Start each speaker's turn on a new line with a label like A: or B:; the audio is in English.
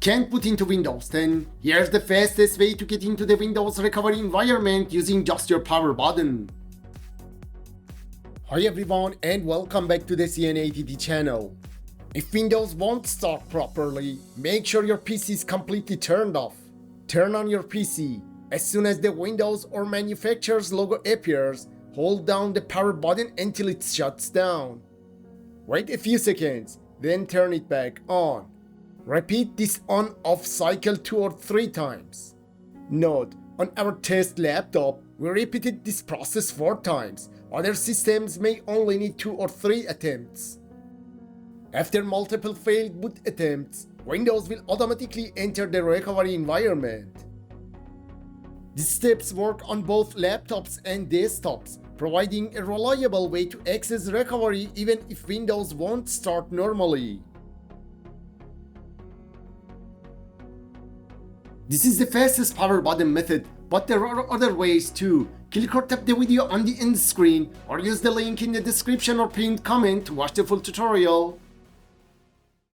A: Can't boot into Windows 10? Here's the fastest way to get into the Windows recovery environment using just your power button. Hi everyone and welcome back to the CNATT channel. If Windows won't start properly, make sure your PC is completely turned off. Turn on your PC. As soon as the Windows or manufacturer's logo appears, hold down the power button until it shuts down. Wait a few seconds, then turn it back on. Repeat this on-off cycle 2 or 3 times. Note, on our test laptop, we repeated this process 4 times. Other systems may only need 2 or 3 attempts. After multiple failed boot attempts, Windows will automatically enter the recovery environment. These steps work on both laptops and desktops, providing a reliable way to access recovery even if Windows won't start normally. This is the fastest power button method, but there are other ways too. Click or tap the video on the end screen or use the link in the description or pinned comment to watch the full tutorial.